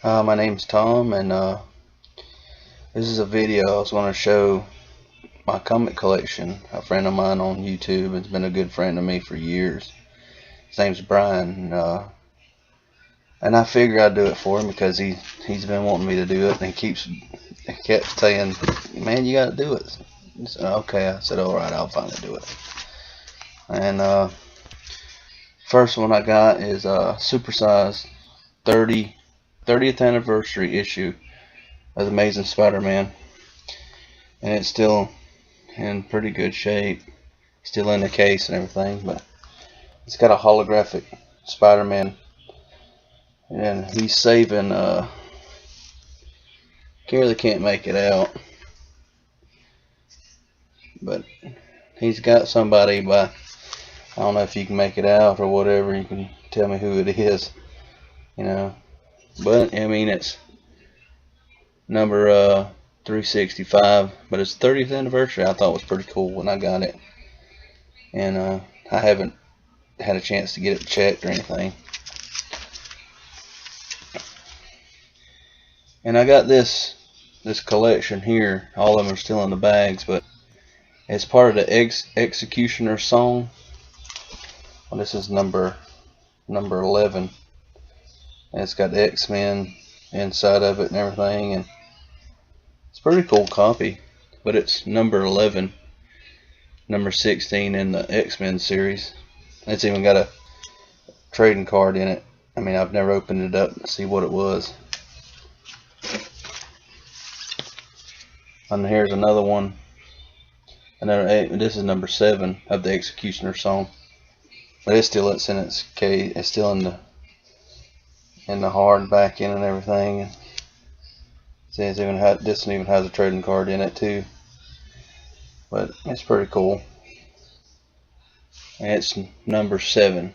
My name's Tom, and this is a video I was going to show my comic collection. A friend of mine on YouTube has been a good friend to me for years. His name's Brian, and I figured I'd do it for him because he's been wanting me to do it, and he kept saying, "Man, you got to do it." So, okay, I said, "All right, I'll finally do it." And first one I got is a supersized 30th anniversary issue of the Amazing Spider-Man, and it's still in pretty good shape, still in the case and everything, but it's got a holographic Spider-Man, and he's saving really can't make it out, but he's got somebody by, I don't know if you can make it out or whatever. You can tell me who it is, but I mean, it's number 365, but it's 30th anniversary. I thought it was pretty cool when I got it, and I haven't had a chance to get it checked or anything. And I got this collection here. All of them are still in the bags, but it's part of the Executioner song. Well, this is number 11, and it's got the X-Men inside of it and everything, and it's a pretty cool copy. But it's number 11, number 16 in the X-Men series. It's even got a trading card in it. I mean, I've never opened it up to see what it was. And here's another one. Another 8. This is number 7 of the Executioner song. But it's in its case. It's still in the hard back end and everything. See, this one even has a trading card in it too. But it's pretty cool. And it's number 7.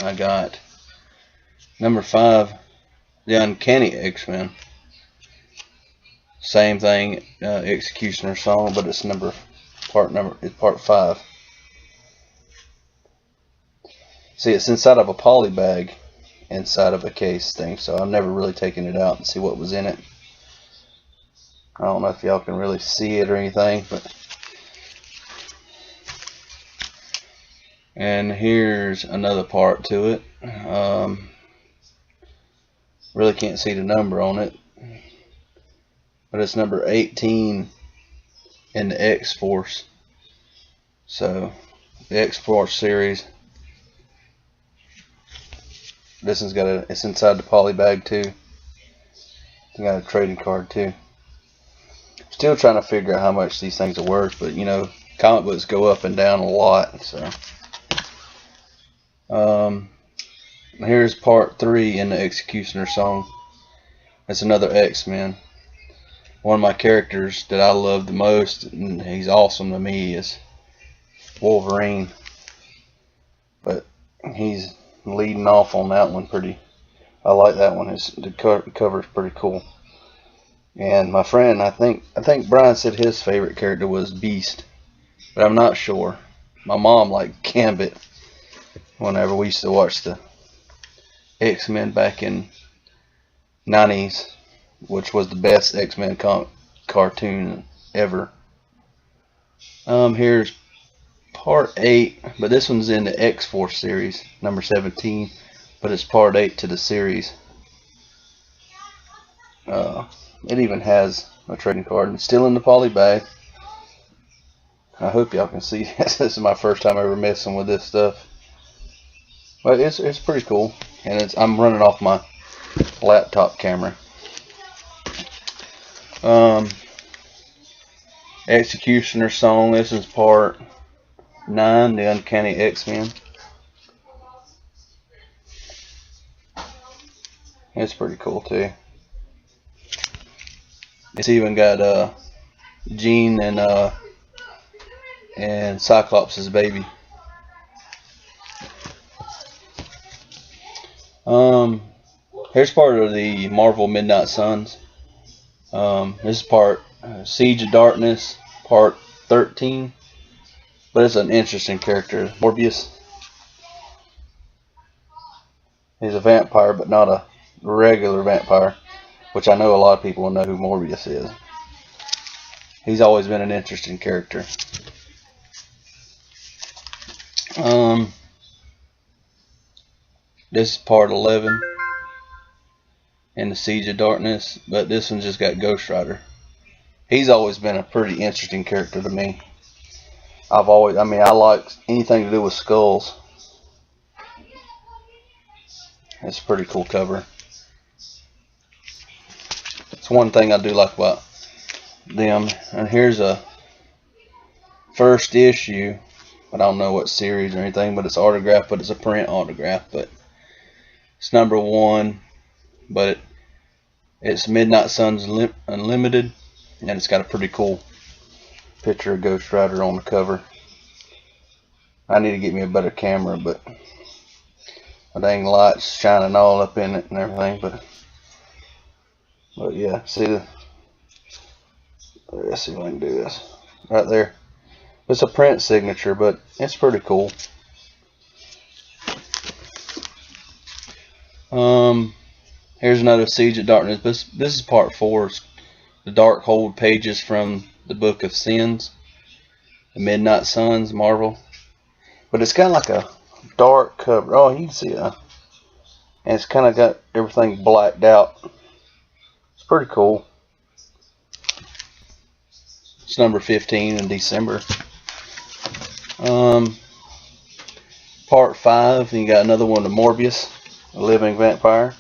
I got number 5, the Uncanny X-Men. Same thing, Executioner song, but it's part 5. See, it's inside of a poly bag, inside of a case thing, so I've never really taken it out and see what was in it. I don't know if y'all can really see it or anything, but and here's another part to it. Really can't see the number on it, but it's number 18 in the X-Force. So the X-Force series. This one's it's inside the poly bag too. It's got a trading card too. Still trying to figure out how much these things are worth, but comic books go up and down a lot. So here's part 3 in the Executioner song. It's another X-Men. One of my characters that I love the most, and he's awesome to me, is Wolverine. But he's leading off on that one pretty. I like that one. The cover's pretty cool. And my friend, I think Brian said his favorite character was Beast, but I'm not sure. My mom liked Gambit whenever we used to watch the X-Men back in '90s, which was the best X-Men cartoon ever. Here's part 8, but this one's in the X-Force series, number 17, but it's part 8 to the series. It even has a trading card, and it's still in the poly bag. I hope y'all can see this. This is my first time ever messing with this stuff, but it's pretty cool, and I'm running off my laptop camera. Executioner song. This is part 9, the Uncanny X-Men. It's pretty cool too. It's even got Jean and Cyclops' baby. Here's part of the Marvel Midnight Suns. This is part Siege of Darkness, part 13. But it's an interesting character, Morbius. He's a vampire, but not a regular vampire, which I know a lot of people will know who Morbius is. He's always been an interesting character. This is part 11 in the Siege of Darkness, but this one's just got Ghost Rider. He's always been a pretty interesting character to me. I like anything to do with skulls. It's a pretty cool cover. It's one thing I do like about them. And here's a first issue, but I don't know what series or anything, but it's autographed, but it's a print autograph, but it's number 1, but it's Midnight Suns Unlimited, and it's got a pretty cool picture of Ghost Rider on the cover. I need to get me a better camera, but my dang light's shining all up in it and everything, but yeah, see let's see if I can do this right there. It's a print signature, but it's pretty cool. Here's another Siege of Darkness. This is part 4. It's the Darkhold pages from the Book of Sins, the Midnight Suns, Marvel. But it's got like a dark cover. Oh, you can see it. And it's kind of got everything blacked out. It's pretty cool. It's number 15 in December. Part 5, and you got another one of Morbius, a living vampire.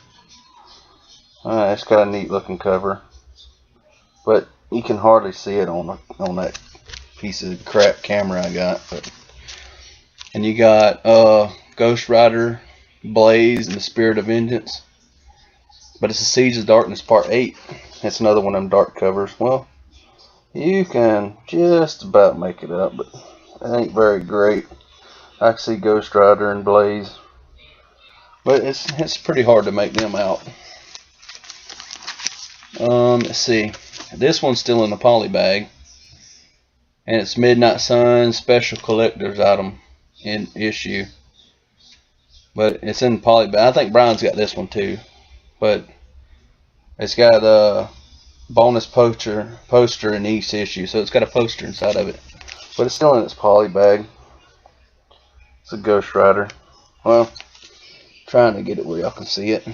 It's got a neat looking cover, but you can hardly see it on that piece of crap camera I got. And you got Ghost Rider, Blaze, and the Spirit of Vengeance. But it's a Siege of Darkness Part 8. It's another one of them dark covers. Well, you can just about make it up, but it ain't very great. I can see Ghost Rider and Blaze, but it's pretty hard to make them out. Let's see. This one's still in the poly bag, and it's Midnight Suns Special Collector's Item in issue, but it's in the poly bag. I think Brian's got this one too, but it's got a bonus poster in each issue, so it's got a poster inside of it, but it's still in its poly bag. It's a Ghost Rider. Well, trying to get it where y'all can see it.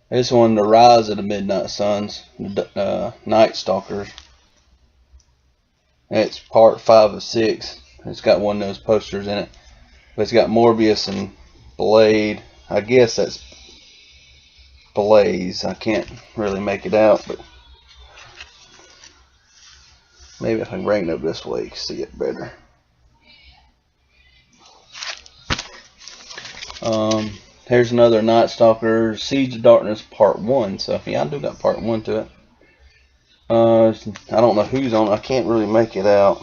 This one, The Rise of the Midnight Suns, Night Stalkers. It's part 5 of 6. It's got one of those posters in it. But it's got Morbius and Blade. I guess that's Blaze. I can't really make it out, but maybe if I can bring it up this way, you can see it better. Here's another Night Stalker, Siege of Darkness Part 1. So yeah, I do got Part 1 to it. I don't know who's on it. I can't really make it out.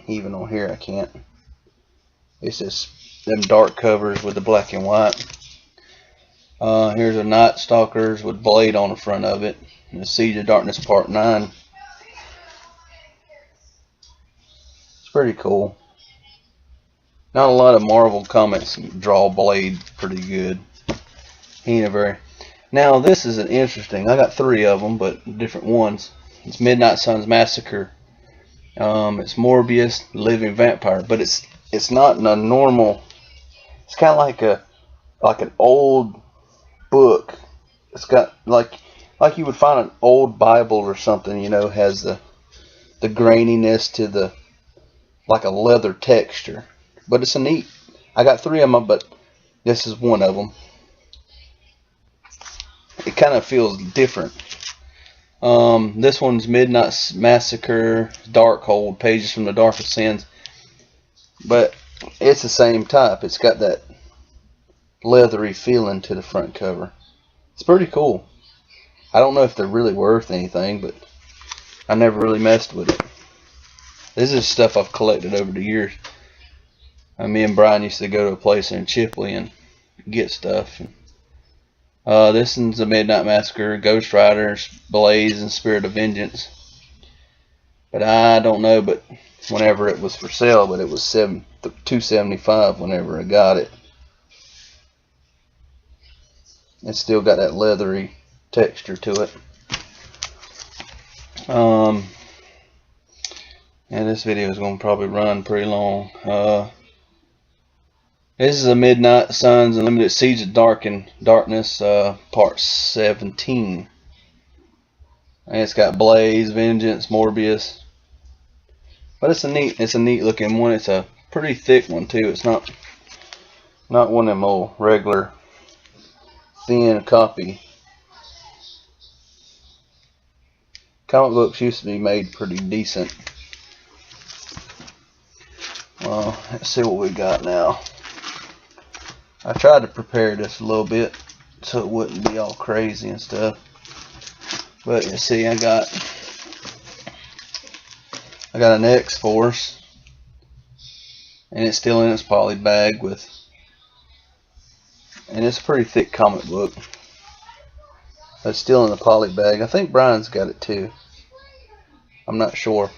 Even on here I can't. It's just them dark covers with the black and white. Here's a Night Stalkers with Blade on the front of it. And the Siege of Darkness Part 9. It's pretty cool. Not a lot of Marvel comics draw Blade pretty good. He ain't a very... Now this is an interesting. I got 3 of them, but different ones. It's Midnight Suns Massacre. It's Morbius, living vampire, but it's not in a normal. It's kind of like an old book. It's got like you would find an old Bible or something. You know, has the graininess to the like a leather texture. But it's a neat. I got 3 of them, but this is one of them. It kind of feels different. This one's Midnight Massacre, Darkhold, pages from the Dark of Sins. But it's the same type. It's got that leathery feeling to the front cover. It's pretty cool. I don't know if they're really worth anything, but I never really messed with it. This is stuff I've collected over the years. Me and Brian used to go to a place in Chipley and get stuff. This one's the Midnight Massacre, Ghost Riders, Blaze, and Spirit of Vengeance. But I don't know, but whenever it was for sale, but it was $275 whenever I got it. It's still got that leathery texture to it. And this video is going to probably run pretty long. This is a Midnight Suns Unlimited Siege of Darkness, part 17. And it's got Blaze, Vengeance, Morbius. But it's a neat looking one. It's a pretty thick one too. It's not one of them old regular thin copy. Comic books used to be made pretty decent. Well, let's see what we got now. I tried to prepare this a little bit so it wouldn't be all crazy and stuff. But you see, I got an X-Force, and it's still in its poly bag and it's a pretty thick comic book. It's still in the poly bag. I think Brian's got it too. I'm not sure.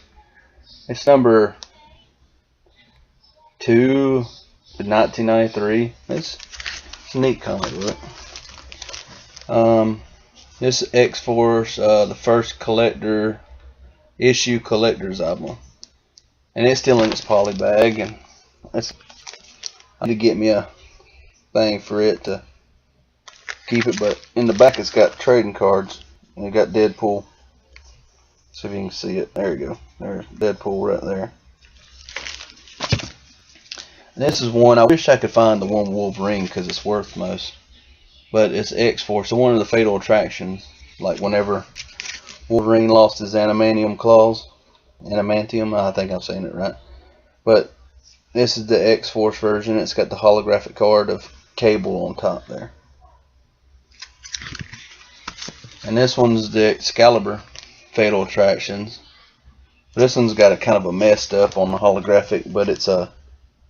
It's number 2 to 1993. It's a neat comic book. This is X-Force, the first issue collector's album, and it's still in its poly bag. And I need to get me a thing for it to keep it. But in the back, it's got trading cards, and it got Deadpool. See if you can see it. There you go. There's Deadpool right there. And this is one. I wish I could find the one Wolverine because it's worth most. But it's X-Force. So one of the fatal attractions, like whenever Wolverine lost his adamantium claws. Adamantium, I think I'm saying it right. But this is the X-Force version. It's got the holographic card of Cable on top there. And this one's the Excalibur fatal attractions. This one's got a kind of a messed up on the holographic, but it's a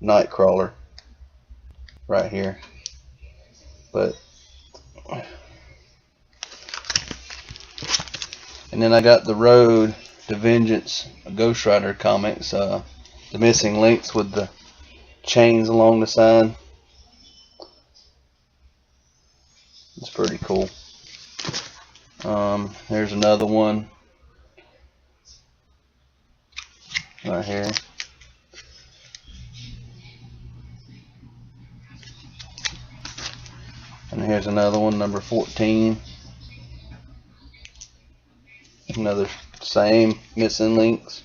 Nightcrawler right here. But and then I got the Road to Vengeance Ghost Rider comics, the missing links with the chains along the side. It's pretty cool. There's another one right here. And here's another one, number 14. Another same missing links.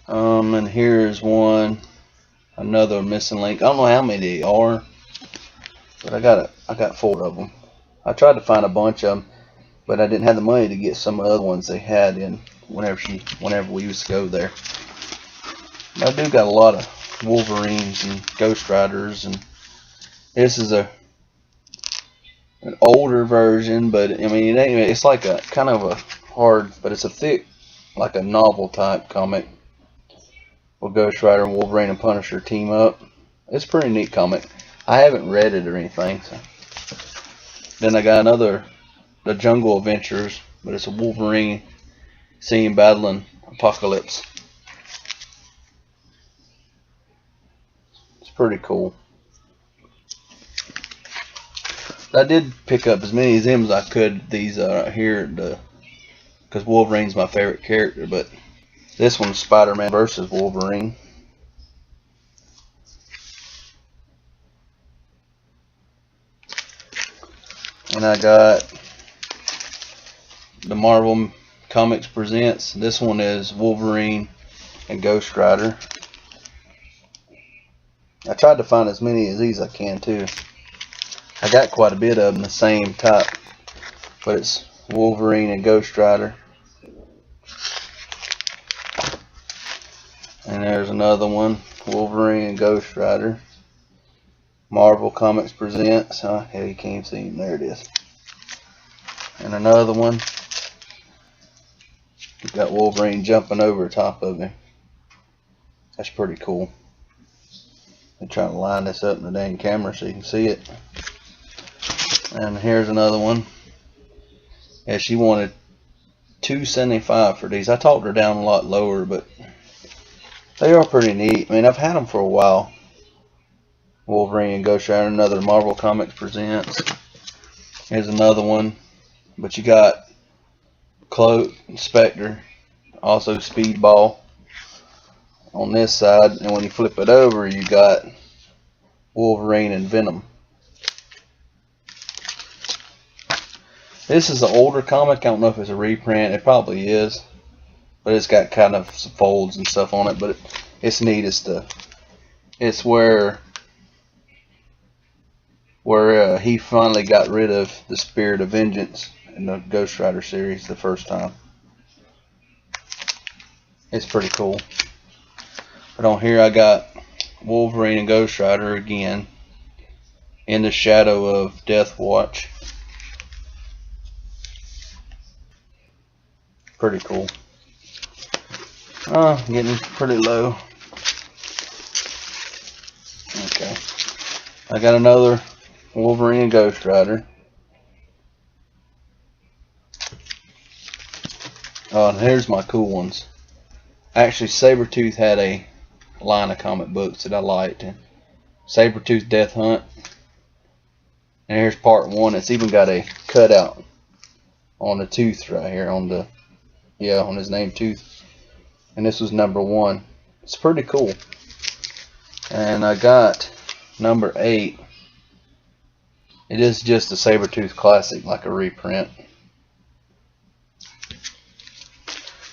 And here's one, another missing link. I don't know how many they are, but I got 4 of them. I tried to find a bunch of them, but I didn't have the money to get some of the other ones they had in whenever we used to go there. But I do got a lot of Wolverines and Ghost Riders, and this is an older version, but I mean it's like a kind of a hard, but it's a thick, like a novel type comic where Ghost Rider and Wolverine and Punisher team up. It's a pretty neat comic. I haven't read it or anything. So. Then I got the Jungle Adventures, but it's a Wolverine scene battling Apocalypse. Pretty cool. I did pick up as many of them as I could. These right here, because Wolverine's my favorite character. But this one's Spider-Man versus Wolverine. And I got the Marvel Comics Presents. This one is Wolverine and Ghost Rider. I tried to find as many of these I can too. I got quite a bit of them the same type, but it's Wolverine and Ghost Rider. And there's another one, Wolverine and Ghost Rider. Marvel Comics Presents. Oh, hell, you can't even see him. There it is. And another one. You got Wolverine jumping over top of him. That's pretty cool. I'm trying to line this up in the dang camera so you can see it. And here's another one. Yeah, she wanted $2.75 for these. I talked her down a lot lower, but they are pretty neat. I mean, I've had them for a while. Wolverine and Ghost Rider, another Marvel Comics Presents. Here's another one. But you got Cloak, Spectre, also Speedball on this side. And when you flip it over, you got Wolverine and Venom. This is an older comic. I don't know if it's a reprint. It probably is. But it's got kind of some folds and stuff on it. But it's neat. It's where he finally got rid of the Spirit of Vengeance in the Ghost Rider series the first time. It's pretty cool. But on here I got Wolverine and Ghost Rider again in the shadow of Death Watch. Pretty cool. Getting pretty low. Okay. I got another Wolverine and Ghost Rider. Oh, and here's my cool ones. Actually, Sabretooth had a line of comic books that I liked. Sabretooth Death Hunt. And here's part 1. It's even got a cutout on the tooth right here, on his name Tooth. And this was number 1. It's pretty cool. And I got number 8. It is just a Sabretooth classic, like a reprint.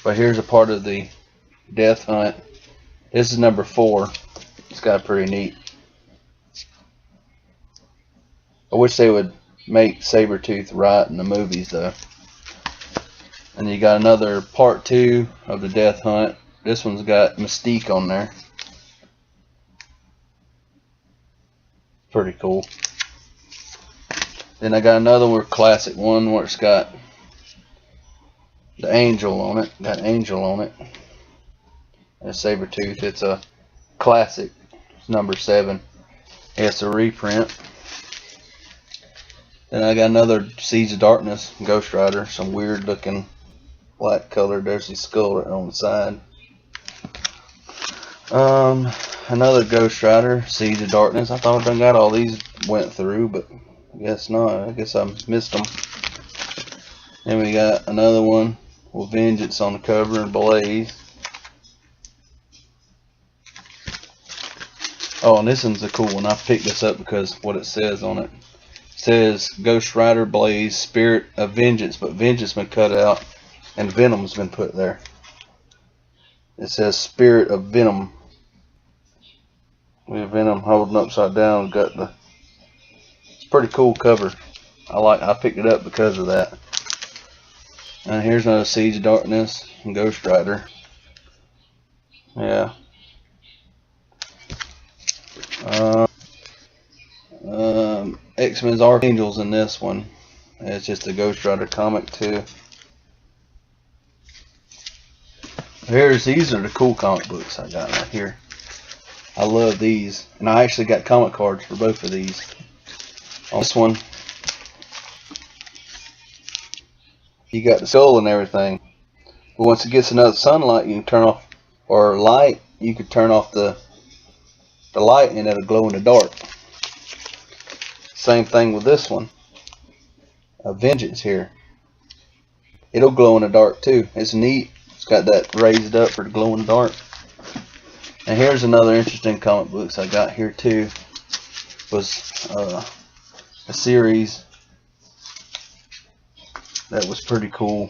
But here's a part of the Death Hunt. This is number 4. It's got pretty neat. I wish they would make Sabretooth right in the movies though. And you got another part 2 of the Death Hunt. This one's got Mystique on there. Pretty cool. Then I got another classic one where it's got the Angel on it. Got Angel on it. And Sabretooth. It's a classic. It's number 7. It's a reprint. Then I got another Seeds of Darkness Ghost Rider. Some weird looking black color. There's the skull right on the side. Another Ghost Rider Seeds of Darkness. I thought I got all these went through, but I guess not. I guess I missed them. Then we got another one with Vengeance on the cover and Blaze. Oh, and this one's a cool one. I picked this up because what it says on it. It says Ghost Rider Blaze Spirit of Vengeance, but Vengeance been cut out and Venom's been put there. It says Spirit of Venom. We have Venom holding upside down. Got the. It's a pretty cool cover. I picked it up because of that. And here's another Seeds of Darkness and Ghost Rider. Yeah. X-Men's Archangels in this one. It's just a Ghost Rider comic too. These are the cool comic books I got right here. I love these, and I actually got comic cards for both of these. On this one, you got the skull and everything. But once it gets enough sunlight, you can turn off, or light, you can turn off the light and it'll glow in the dark. Same thing with this one. Vengeance here. It'll glow in the dark too. It's neat. It's got that raised up for the glow in the dark. And here's another interesting comic books I got here too. Was a series that was pretty cool.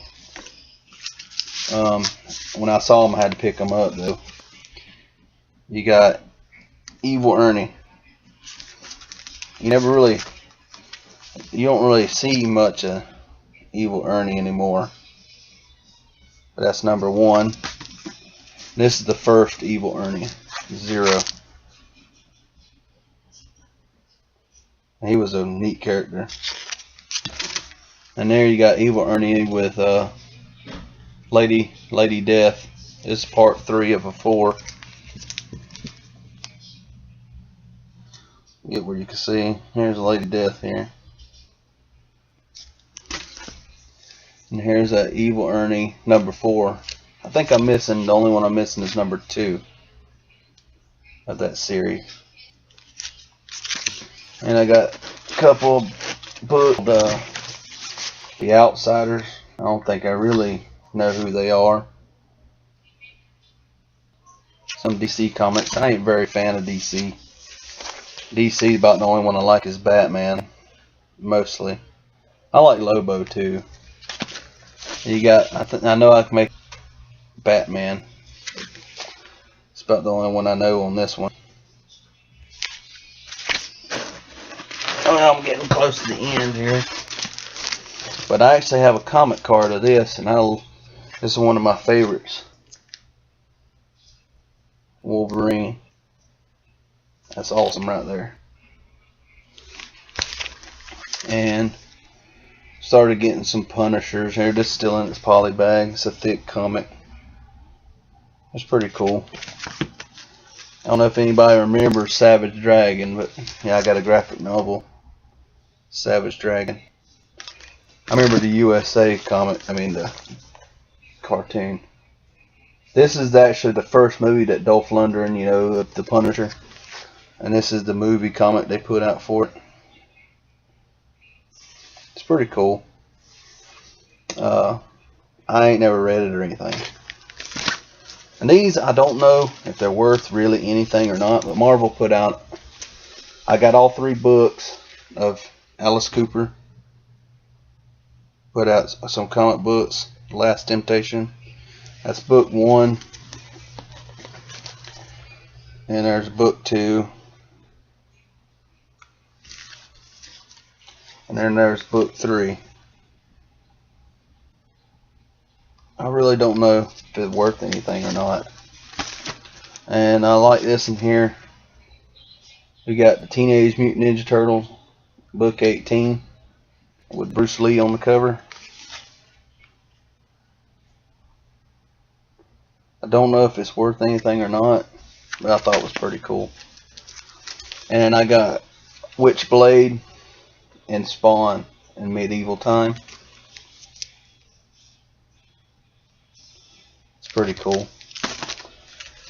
When I saw them, I had to pick them up though. You got Evil Ernie. You don't really see much of Evil Ernie anymore. But that's number 1. This is the first Evil Ernie, 0. He was a neat character. And there you got Evil Ernie with Lady Death. This is part 3 of a 4. Get where you can see. Here's Lady Death here. And here's a Evil Ernie number 4. I think I'm missing, the only one I'm missing is number 2 of that series. And I got a couple books, The Outsiders. I don't think I really know who they are. Some DC comics. I ain't very fan of DC. DC, about the only one I like is Batman, mostly. I like Lobo too. You got, I know I can make Batman. It's about the only one I know on this one. Oh, I'm getting close to the end here. But I actually have a comic card of this, and this is one of my favorites. Wolverine. That's awesome right there. And started getting some Punishers here. This is still in its poly bag. It's a thick comic. It's pretty cool. I don't know if anybody remembers Savage Dragon, but yeah, I got a graphic novel. Savage Dragon. I remember the USA comic, the cartoon. This is actually the first movie that Dolph Lundgren, the Punisher. And this is the movie comic they put out for it. It's pretty cool. I ain't never read it or anything. And these, I don't know if they're worth really anything or not, but Marvel put out, I got all 3 books of Alice Cooper. Put out some comic books. Last Temptation. That's book 1. And there's book 2. And then there's book 3. I really don't know if it's worth anything or not. And I like this in here. We got the Teenage Mutant Ninja Turtles, book 18, with Bruce Lee on the cover. I don't know if it's worth anything or not, but I thought it was pretty cool. And I got Witchblade and Spawn in medieval time. It's pretty cool.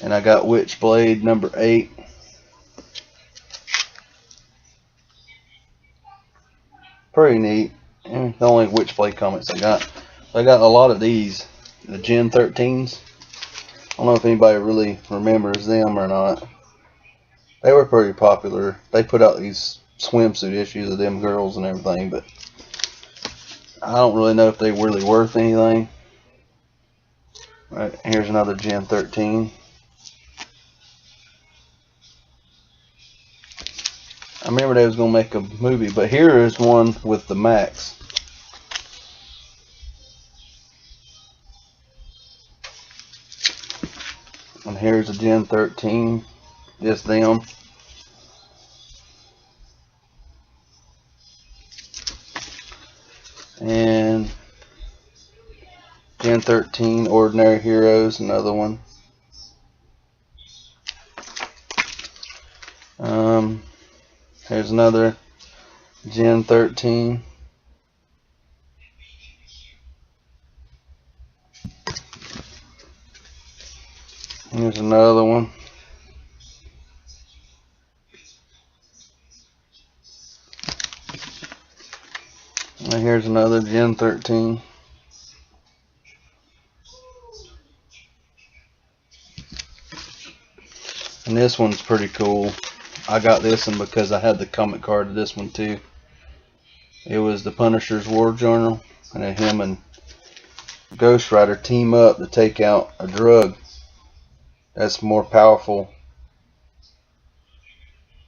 And I got Witchblade number 8. Pretty neat. And the only Witchblade comics I got. I got a lot of these, the Gen 13s. I don't know if anybody really remembers them or not. They were pretty popular. They put out these swimsuit issues of them girls and everything, but I don't really know if they were really worth anything. Right, here's another Gen 13. I remember they was going to make a movie, but here is one with the Max. And here's a Gen 13, just them. And Gen 13, Ordinary Heroes, another one. Here's another Gen 13. Here's another one. And here's another Gen 13. And this one's pretty cool. I got this one because I had the comic card of this one too. It was the Punisher's War Journal, and him and Ghost Rider team up to take out a drug that's more powerful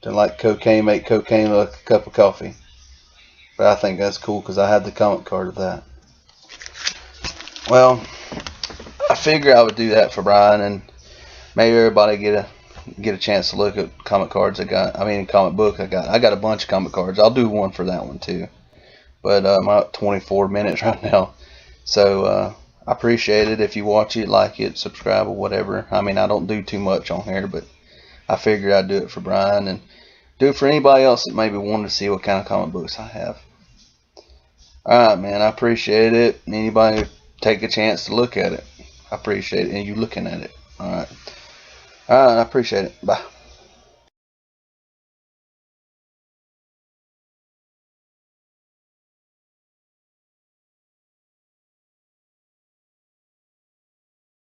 than like cocaine, make cocaine look like a cup of coffee. But I think that's cool because I had the comic card of that. Well, I figure I would do that for Brian, and maybe everybody get a chance to look at comic cards I got. Comic book I got. I got a bunch of comic cards. I'll do one for that one too. But I'm at 24 minutes right now. So I appreciate it if you watch it, like it, subscribe, or whatever. I don't do too much on here, but I figured I'd do it for Brian and do it for anybody else that maybe wanted to see what kind of comic books I have. Alright, man, I appreciate it. Anybody take a chance to look at it, I appreciate it, and you looking at it. Alright, I appreciate it. Bye.